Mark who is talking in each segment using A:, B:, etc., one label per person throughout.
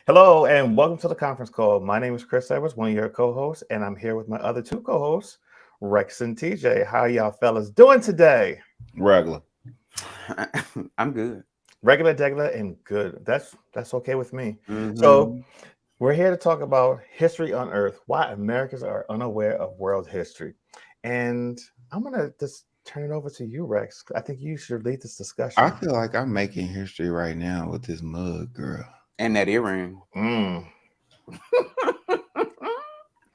A: Hello and welcome to the conference call. My name is Chris Edwards, one of your co-hosts, and I'm here with my other two co-hosts, Rex and TJ. How y'all fellas doing today?
B: Regular.
C: I'm good.
A: Regular, degular, and good. That's okay with me. So
C: Mm-hmm.
A: we're here to talk about history unearthed, why Americans are unaware of world history. And I'm gonna just turn it over to you, Rex. I think you should lead this
B: I
A: discussion.
B: feel like I'm making history right now with this mug, girl.
C: And that earring.
A: Mm,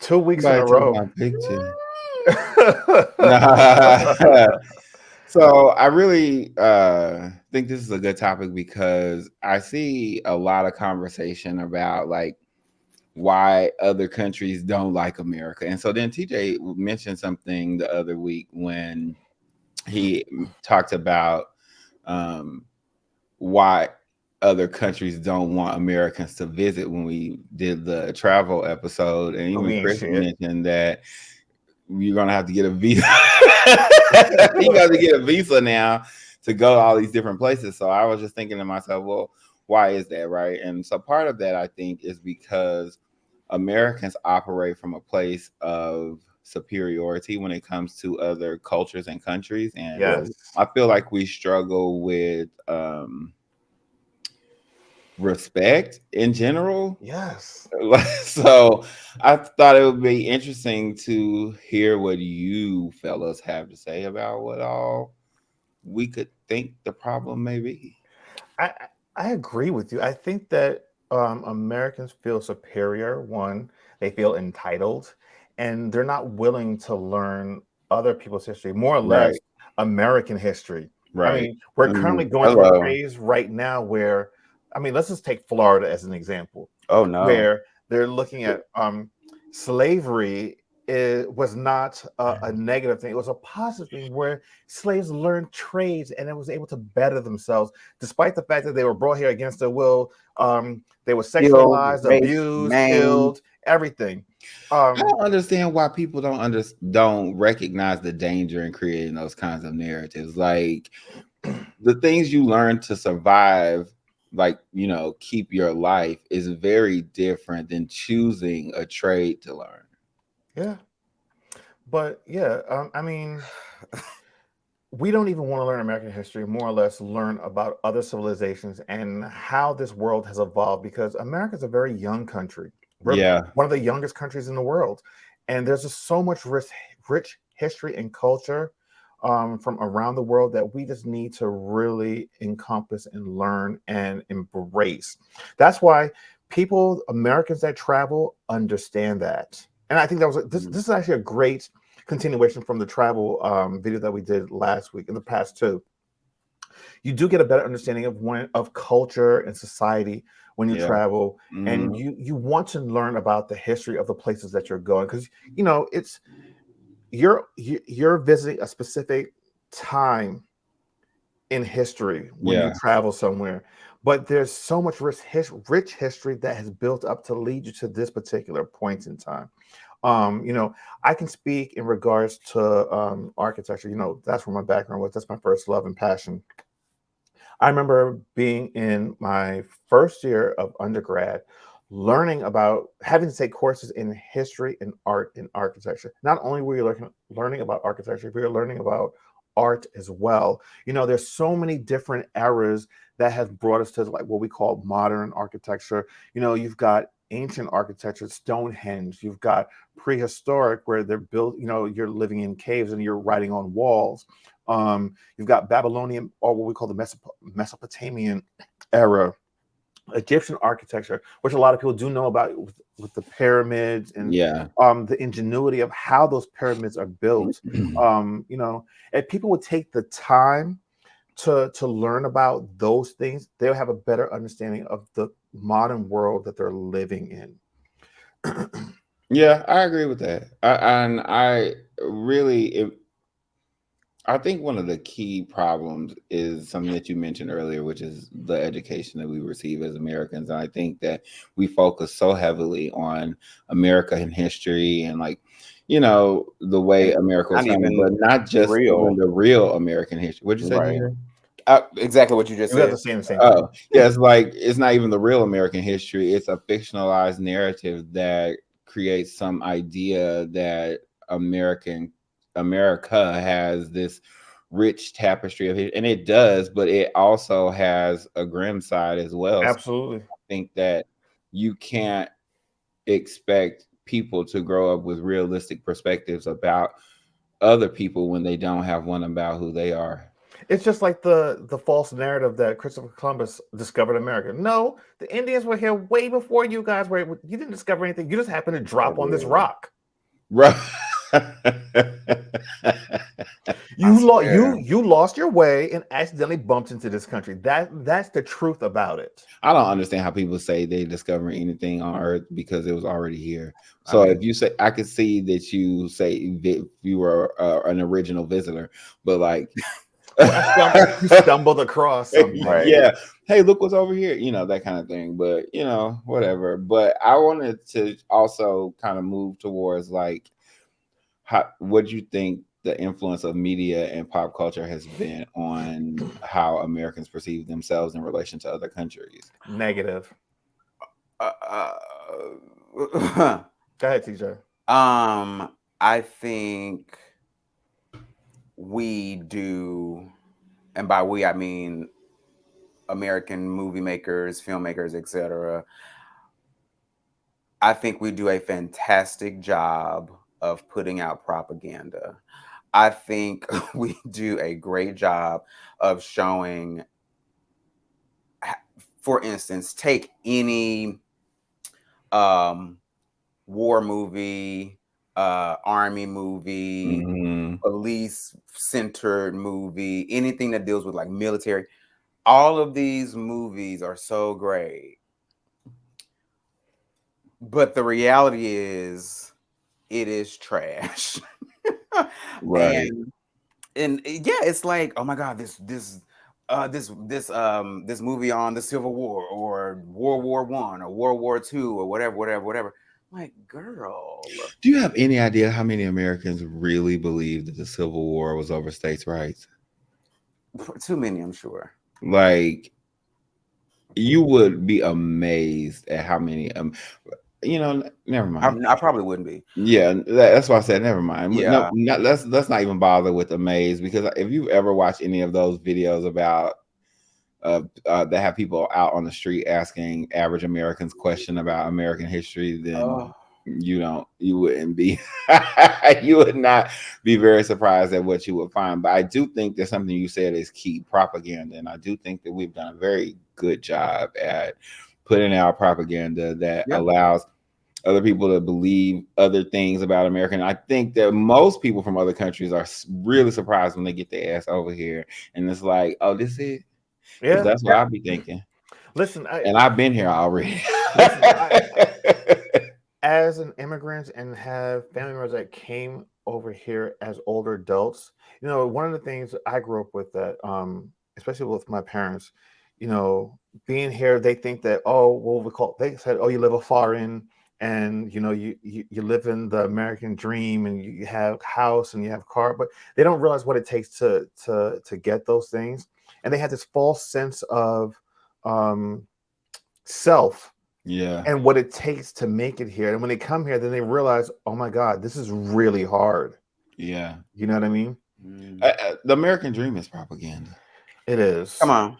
A: 2 weeks in
B: Somebody
A: a
B: took
A: row.
B: my picture. Nah. So I really think this is a good topic because I see a lot of conversation about like why other countries don't like America. And so then TJ mentioned something the other week when he talked about um, why other countries don't want Americans to visit when we did the travel episode. And
A: We
B: even
A: ain't
B: Chris
A: shit.
B: mentioned that you're gonna have to get a visa. You got to get a visa now to go to all these different places. So I was just thinking to myself, well, why is that, right? And so part of that I think is because Americans operate from a place of superiority when it comes to other cultures and countries. And
A: Yes.
B: I feel like we struggle with respect in general.
A: Yes.
B: So I thought it would be interesting to hear what you fellas have to say about what all we could think the problem may be.
A: I I agree with you. I think that Americans feel superior. One, they feel entitled, and they're not willing to learn other people's history, more or less
B: Right,
A: American history. I
B: right.
A: mean, we're currently going through a
B: Hello.
A: phase right now where, I mean, let's just take Florida as an example,
C: Oh no.
A: where they're looking at slavery. It was not a negative thing; it was a positive thing where slaves learned trades and it was able to better themselves despite the fact that they were brought here against their will. They were
C: Killed,
A: sexualized,
C: raped,
A: abused,
C: maimed.
A: killed, everything.
B: I
A: Um,
B: don't understand why people don't recognize the danger in creating those kinds of narratives. Like the things you learn to survive, like keep your life, is very different than choosing a trade to learn.
A: yeah, but yeah, I mean, we don't even want to learn American history, more or less learn about other civilizations and how this world has evolved because America is a very young country. We're
B: Yeah,
A: one of the youngest countries in the world. And there's just so much rich history and culture from around the world that we just need to really encompass and learn and embrace. That's why Americans that travel, understand that. And I think this is actually a great continuation from the travel video that we did last week in the past two. You do get a better understanding of culture and society when you
B: yeah,
A: travel, and
B: hmm,
A: you want to learn about the history of the places that you're going because it's you're visiting a specific time in history when you
B: yeah,
A: travel somewhere, but there's so much rich history that has built up to lead you to this particular point in time. I can speak in regards to architecture. That's where my background was. That's my first love and passion. I remember being in my first year of undergrad, learning about having to take courses in history and art and architecture. Not only were you learning about architecture, but you're learning about art as well. There's so many different eras that have brought us to like what we call modern architecture. You've got ancient architecture, Stonehenge. You've got prehistoric, where they're built. You're living in caves and you're writing on walls. You've got Babylonian, or what we call the Mesopotamian era, Egyptian architecture, which a lot of people do know about with the pyramids and
B: yeah.
A: the ingenuity of how those pyramids are built. If people would take the time to learn about those things, they'll have a better understanding of the modern world that they're living in.
B: Yeah, I agree with that. And I really, I think one of the key problems is something that you mentioned earlier, which is the education that we receive as Americans. And I think that we focus so heavily on American history and like, the way
C: And
B: America was
C: not
B: founded,
C: even
B: but not just even
C: real.
B: the real American history. What'd you say,
C: Right.
B: Nero?
C: Exactly what you just
A: We have to
C: said.
A: say the same thing.
B: Oh, yeah, it's like it's not even the real American history. It's a fictionalized narrative that creates some idea that American America has this rich tapestry of it, and it does, but it also has a grim side as well. So
A: Absolutely.
B: I think that you can't expect people to grow up with realistic perspectives about other people when they don't have one about who they are.
A: It's just like the false narrative that Christopher Columbus discovered America. No, the Indians were here way before you guys were. You didn't discover anything. You just happened to drop on this
C: Really.
A: rock.
B: Right.
C: I
A: You
C: swear.
A: you lost your way and accidentally bumped into this country. That's the truth about it.
B: I don't understand how people say they discover anything on Earth because it was already here.
C: I
B: So if
C: mean,
B: you say, I could see that you say that you were an original visitor, but like,
A: Or you stumbled across something.
C: right.
B: yeah, hey, look what's over here, that kind of thing. But whatever. But I wanted to also kind of move towards like, what do you think the influence of media and pop culture has been on how Americans perceive themselves in relation to other countries?
A: Negative.
C: Uh,
A: Go ahead, TJ.
C: I think we do, and by we I mean American movie makers, filmmakers, etc. I think we do a fantastic job of putting out propaganda. I think we do a great job of showing, for instance, take any um, war movie, army movie,
B: Hmm.
C: police centered movie, anything that deals with like military. All of these movies are so great. But the reality is it is trash.
B: Right.
C: and yeah, it's like, oh my god, this movie on the Civil War or World War One or World War Two or whatever. I'm like, girl,
B: Do you have any idea how many Americans really believe that the Civil War was over states' rights?
C: too many, I'm sure.
B: Like, you would be amazed at how many. Never mind.
C: I probably wouldn't be.
B: Yeah, that's why I said never mind. No,
C: Yeah.
B: let's not even bother with amazed, because if you've ever watched any of those videos about that have people out on the street asking average Americans question about American history, then
C: Oh,
B: you wouldn't be you would not be very surprised at what you would find. But I do think that something you said is key: propaganda, and I do think that we've done a very good job at putting out propaganda that
C: yeah.
B: allows other people to believe other things about America. And I think that most people from other countries are really surprised when they get their ass over here, and it's like, oh, this is, because
A: Yeah.
B: that's what I'll be thinking.
A: Listen,
B: And I've been here already.
A: listen. As an immigrant and have family members that came over here as older adults, one of the things I grew up with that, especially with my parents, being here, they think that, oh, they said, oh, you live a foreign, and you live in the American dream, and you have house and you have car, but they don't realize what it takes to get those things, and they had this false sense of um, self
B: Yeah,
A: and what it takes to make it here. And when they come here, then they realize, oh my God, this is really hard.
B: yeah.
A: You know what I mean?
C: Mm.
B: The American dream is propaganda.
A: It
C: Come
A: is.
C: on.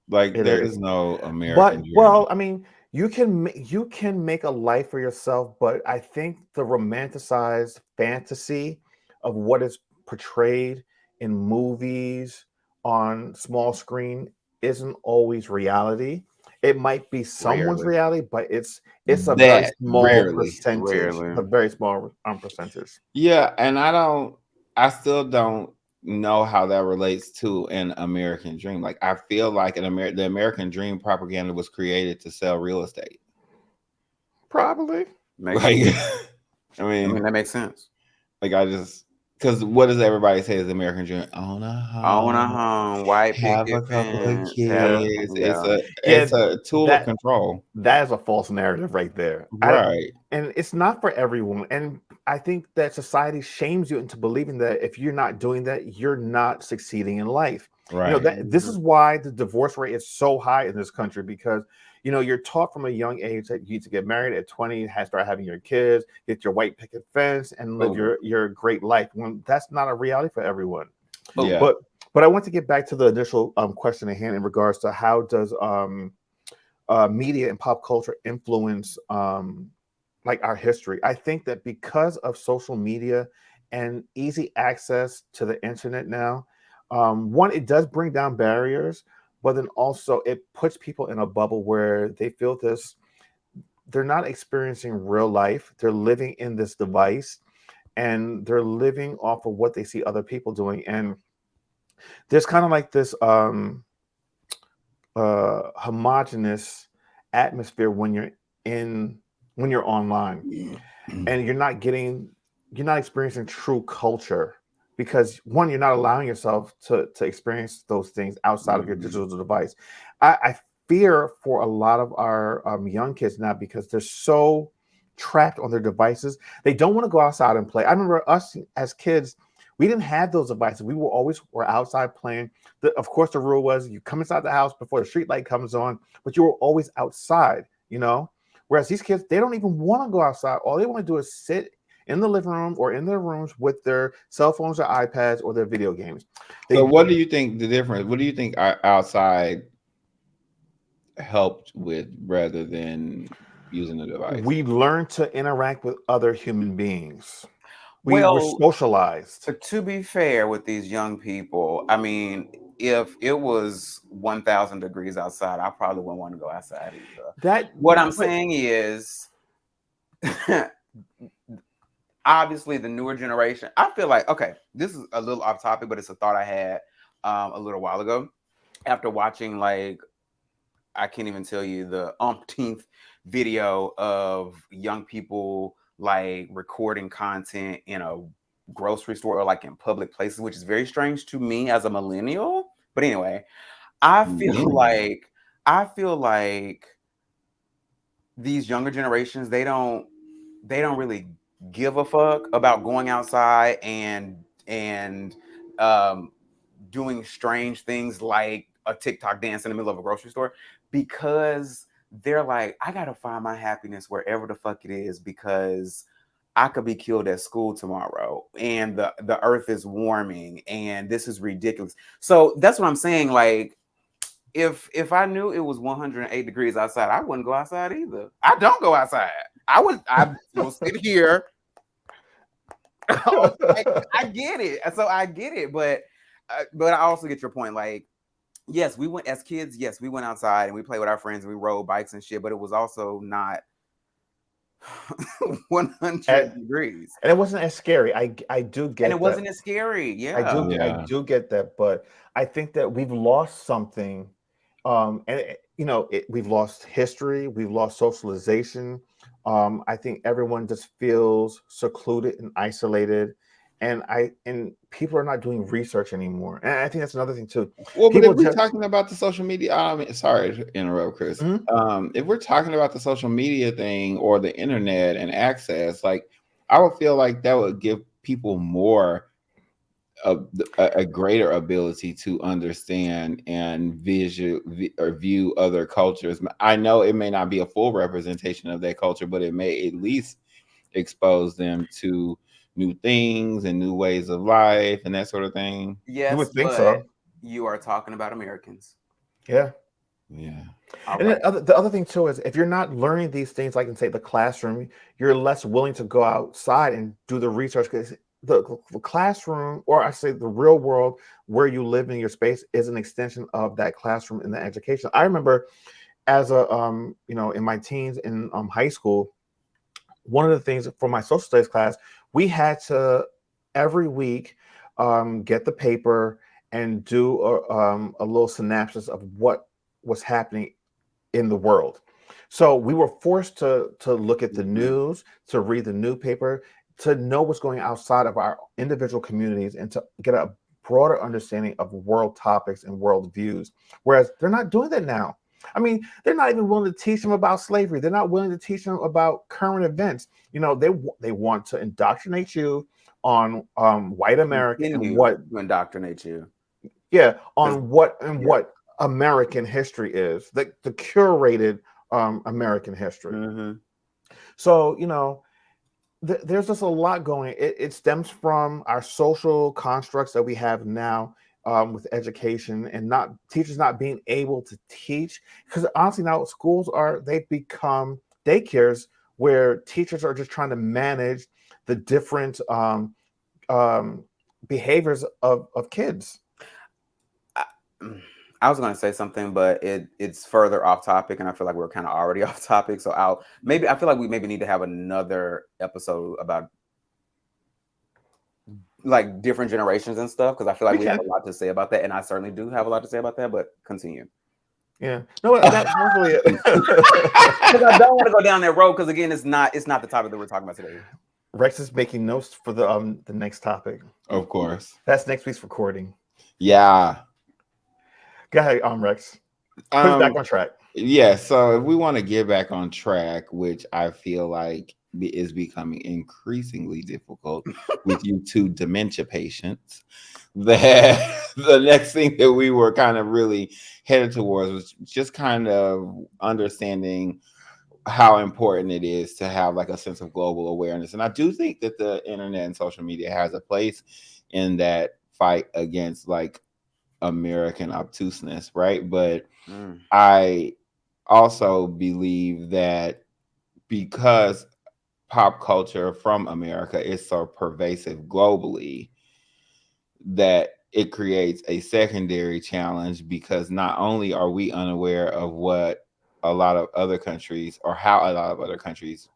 B: Like,
A: It
B: there
A: is.
B: is no
A: But
B: American dream.
A: well, I mean, you can make a life for yourself, but I think the romanticized fantasy of what is portrayed in movies on small screen isn't always reality. It might be someone's
C: Rarely.
A: reality, but it's a very
B: That
A: small
B: rarely.
A: percentage. It's
C: Rarely.
A: a very small percentage.
B: Yeah, and I still don't know how that relates to an American dream. Like, I feel like the American dream propaganda was created to sell real estate.
A: Probably.
C: Maybe.
B: Like, I
C: I
B: mean,
C: mean, that makes sense.
B: like, I just, because what does everybody say is the American dream? Own a
C: Own a
B: home,
C: home, white
B: have a
C: picket
B: couple of
C: fence, have
A: Yeah.
C: a,
B: kids. It's
C: yeah.
B: a
A: Yeah,
B: it's a tool of
A: that
B: control.
A: that is a false narrative right there.
B: Right.
A: And it's not for everyone. And I think that society shames you into believing that if you're not doing that, you're not succeeding in life.
B: Right.
A: This is why the divorce rate is so high in this country, because you're taught from a young age that you need to get married at 20, start having your kids, get your white picket fence, and live
C: Oh,
A: your great life, when that's not a reality for everyone.
C: oh,
B: Yeah.
A: But I want to get back to the initial question at hand in regards to how does media and pop culture influence like our history. I think that because of social media and easy access to the internet now, one, it does bring down barriers, but then also it puts people in a bubble where they feel this, they're not experiencing real life, they're living in this device, and they're living off of what they see other people doing. And there's kind of like this homogenous atmosphere when in you're online, and you're not experiencing true culture, because one, you're not allowing yourself to experience those things outside of your
C: mhm.
A: digital device. I fear for a lot of our young kids now, because they're so trapped on their devices. They don't want to go outside and play. I remember us as kids, we didn't have those devices. We were outside playing. Of course, the rule was you come inside the house before the street light comes on, but you were always outside, Whereas these kids, they don't even want to go outside. All they want to do is sit in the living room or in their rooms with their cell phones or iPads or their video games.
B: So,
A: They
B: what do you think the difference? What do you think outside helped with rather than using a device?
A: We learn to interact with other human beings. We were
C: Well,
A: socialized.
C: to be fair with these young people, I mean, if it was 1,000 degrees outside, I probably wouldn't want to go outside either.
A: That,
C: What I'm
A: but
C: saying is, obviously, the newer generation, I feel like, okay, this is a little off topic, but it's a thought I had a little while ago after watching, like, I can't even tell you the umpteenth video of young people like recording content in a grocery store or like in public places, which is very strange to me as a millennial. But anyway, I feel
B: Yeah.
C: like I feel like these younger generations, they don't really give a fuck about going outside and um doing strange things like a TikTok dance in the middle of a grocery store, because they're like, I gotta find my happiness wherever the fuck it is, because I could be killed at school tomorrow and the earth is warming and this is ridiculous. So that's what I'm saying. Like, if I knew it was 108 degrees outside, I wouldn't go outside either. I don't go outside. I will sit here. Okay, I get it. So I get it, but I also get your point. Like, yes, we went as kids. Yes, we went outside and we played with our friends and we rode bikes and shit. But it was also not
A: and,
C: 100 degrees,
A: and it wasn't as scary. I do
C: and it
A: get that.
C: wasn't as scary.
A: I
C: Yeah.
A: do I
B: Yeah.
A: do get that, but I think that we've lost something. And we've lost history, we've lost socialization. I think everyone just feels secluded and isolated, and people are not doing research anymore. And I think that's another thing too.
B: Well, but if
A: People
B: we're
A: just
B: talking about the social media, I mean, sorry to interrupt, Chris.
A: Mhm.
B: If we're talking about the social media thing or the internet and access, like I would feel like that would give people more of a greater ability to understand and or view other cultures. I know it may not be a full representation of that culture, but it may at least expose them to new things and new ways of life and that sort of thing.
A: You
C: Yes,
A: would think
C: but
A: so,
C: you are talking about Americans.
A: yeah.
B: Yeah.
C: All
A: And
C: right.
A: the other thing too is if you're not learning these things, like in say the classroom, you're less willing to go outside and do the research, because the classroom, or I say the real world where you live in your space, is an extension of that classroom in the education. I remember as a in my teens in high school, one of the things for my social studies class, we had to every week get the paper and do a little synopsis of what was happening in the world. So we were forced to look at the
C: Mhm.
A: news, to read the newspaper, to know what's going outside of our individual communities, and to get a broader understanding of world topics and world views. Whereas they're not doing that now. I mean, they're not even willing to teach them about slavery. They're not willing to teach them about current events. They want to indoctrinate you on white
C: And
A: America and
C: continue
A: what
C: to indoctrinate you.
A: on
C: Yeah.
A: what American history is, the curated American history.
C: Mm-hmm.
A: So there's just a lot going. It stems from our social constructs that we have now, with education, and not teachers not being able to teach, because honestly now schools they've become daycares where teachers are just trying to manage the different um, behaviors of kids.
C: I, I was going to say something, but it's further off topic, and I feel like we're kind of already off topic. So I feel like we maybe need to have another episode about like different generations and stuff, because I feel like
A: We
C: we have
A: can.
C: a lot to say about that, and I certainly do have a lot to say about that. But continue,
A: Yeah. No, that's really it.
C: because I don't want to go down that road. Because again, it's not the topic that we're talking about today.
A: Rex is making notes for the next topic.
B: Of course.
A: That's next week's recording.
B: Yeah.
A: Go ahead, Rex. Put us back on track.
B: Yeah, so if we want to get back on track, which I feel like is becoming increasingly difficult with you two dementia patients, that the next thing that we were kind of really headed towards was just kind of understanding how important it is to have like a sense of global awareness. And I do think that the internet and social media has a place in that fight against like American obtuseness, right? But
C: Mm.
B: I also believe that because pop culture from America is so pervasive globally, that it creates a secondary challenge, because not only are we unaware of what a lot of other countries or how a lot of other countries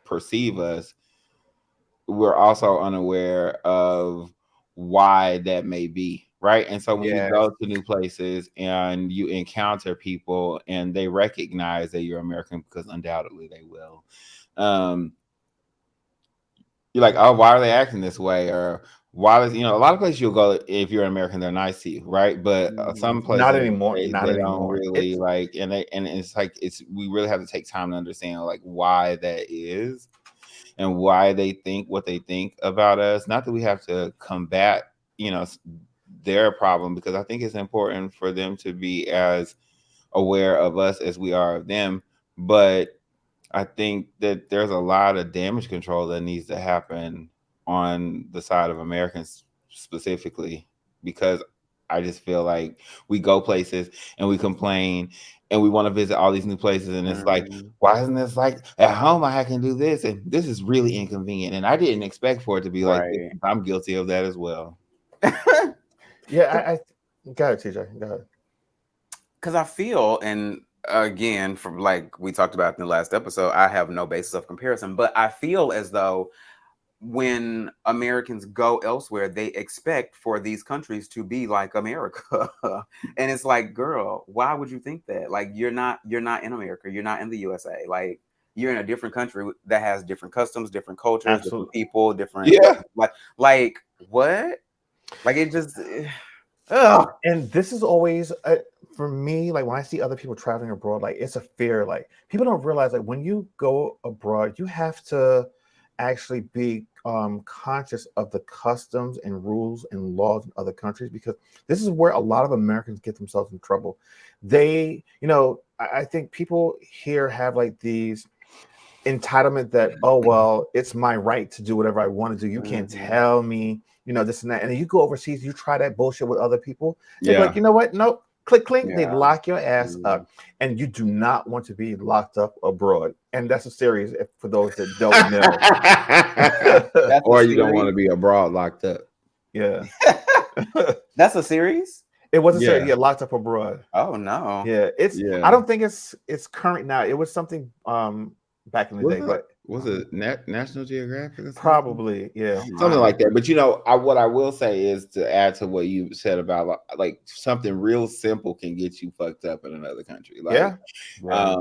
B: perceive us, we're also unaware of why that may be, right? And so when you
C: Yes.
B: go to new places and you encounter people and they recognize that you're American, because undoubtedly they will, um you're like, oh, why are they acting this way? Or why is, a lot of places you'll go, if you're an American, they're nice to you, right? But
C: Mhm.
B: some
A: Not
B: places
A: anymore.
B: they,
A: Not
B: they don't
A: anymore.
B: really
A: It's
B: like, and it's like, it's we really have to take time to understand like why that is and why they think what they think about us. Not that we have to combat, their problem, because I think it's important for them to be as aware of us as we are of them. But I think that there's a lot of damage control that needs to happen on the side of Americans specifically, because I just feel like we go places and we complain and we want to visit all these new places, and it's like,
C: Mhm.
B: why isn't this like at home? I can do this, and this is really inconvenient, and I didn't expect for it to be like this.
C: Right.
B: I'm guilty of that as well.
A: yeah. I go ahead, TJ. Go ahead.
C: Because I feel, and again, from like we talked about in the last episode, I have no basis of comparison, but I feel as though when Americans go elsewhere, they expect for these countries to be like America. And it's like, girl, why would you think that? Like you're not in America, you're not in the USA. Like you're in a different country that has different customs, different cultures, different
A: Absolutely.
C: people, different
B: Yeah.
C: like what? Like it just ugh.
A: And this is always for me, like when I see other people traveling abroad, like it's a fear. Like people don't realize, like when you go abroad, you have to actually be conscious of the customs and rules and laws in other countries, because this is where a lot of Americans get themselves in trouble. I think people here have like these entitlement that, oh well, it's my right to do whatever I want to do, you can't
C: Mhm.
A: tell me, this and that. And then you go overseas, you try that bullshit with other people, they'd be like,
B: Yeah.
A: you know what, nope, click clink, they
C: Yeah.
A: lock your ass
C: Mhm.
A: up. And you do not want to be locked up abroad, and that's a series, for those that don't know.
C: That's a
B: Or you don't want
C: series.
B: to be abroad locked up.
A: Yeah.
C: That's a series?
A: It was a series,
B: Yeah.
A: yeah, locked up abroad.
C: Oh no.
A: Yeah, I
B: Yeah.
A: don't think it's current now. It was something back in the day, but
B: Was it National Geographic or something?
A: probably, yeah.
C: Oh
B: Something
C: my.
B: like that. But what I will say is, to add to what you said about like something real simple can get you fucked up in another country. Like
A: Yeah.
C: Yeah.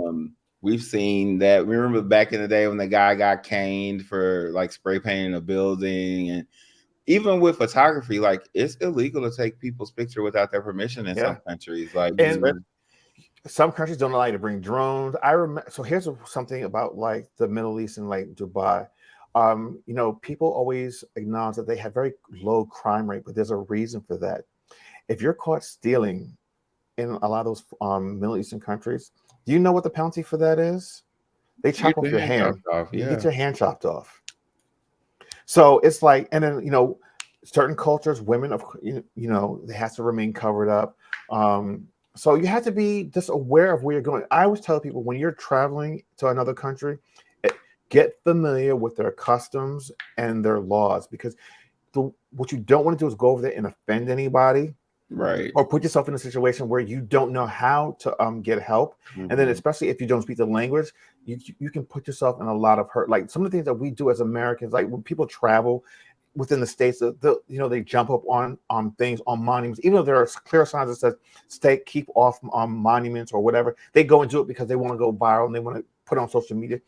B: we've seen that. Remember back in the day when the guy got caned for like spray painting a building, and even with photography, like it's illegal to take people's picture without their permission in some
A: Yeah.
B: countries. Like
A: And
C: Mm.
A: some countries don't allow you to bring drones. I remember. So here's something about like the Middle East and like Dubai. People always acknowledge that they have very low crime rate, but there's a reason for that. If you're caught stealing in a lot of those Middle Eastern countries, do you know what the penalty for that is? They
B: You
A: chop off
B: get
A: your
B: your hand
A: hand.
B: chopped off.
A: You
B: Yeah.
A: get your hand chopped off. So it's like, and then certain cultures, women, they have to remain covered up. So you have to be just aware of where you're going. I always tell people when you're traveling to another country, get familiar with their customs and their laws, because what you don't want to do is go over there and offend anybody,
B: Right.
A: or put yourself in a situation where you don't know how to get help. And then especially if you don't speak the language, you can put yourself in a lot of hurt. Like some of the things that we do as Americans, like when people travel within the states, they jump up on things, on monuments, even though there are clear signs that says stay, keep off monuments or whatever. They go and do it because they want to go viral and they want to put on social media.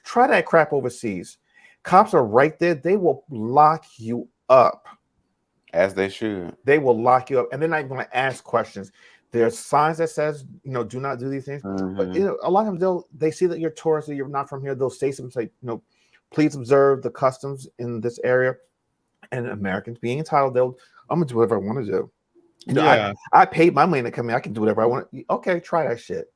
A: Try that crap overseas. Cops are right there. They will lock you up.
C: As they should.
A: They will lock you up, and they're not going to ask questions. There's signs that says, do not do these things. But a lot of them, they see that you're tourist, or you're not from here. They'll say something like, please observe the customs in this area. And Americans being entitled, I'm gonna do whatever I want to do. I paid my money to come in. I can do whatever I want. Okay, try that shit.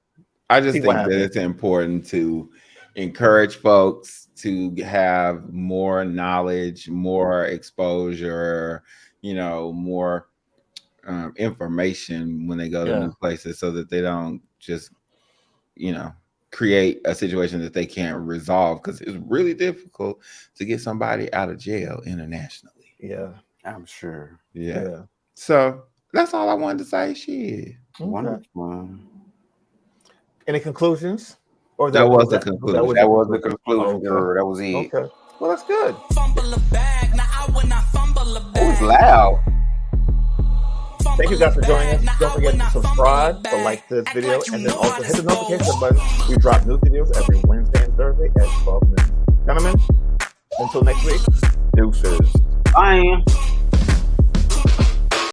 B: I just think that it's important to encourage folks to have more knowledge, more exposure, more information when they go to new places, so that they don't just, create a situation that they can't resolve, because it's really difficult to get somebody out of jail internationally.
A: Yeah,
C: I'm sure.
B: Yeah. So that's all I wanted to say. Shit.
A: Okay.
C: Wonderful.
A: Any conclusions?
B: Or that was the conclusion.
C: That was the conclusion. Okay. That was it.
A: Okay. Well, that's good.
C: Fumble a bag. Now I when I fumble a bag. Oh, it's loud.
A: Thank you guys for joining us. Don't forget to subscribe, to like this video, and then also hit the notification button. We drop new videos every Wednesday and Thursday at 12 noon. Gentlemen, until next week, deuces.
C: Bye.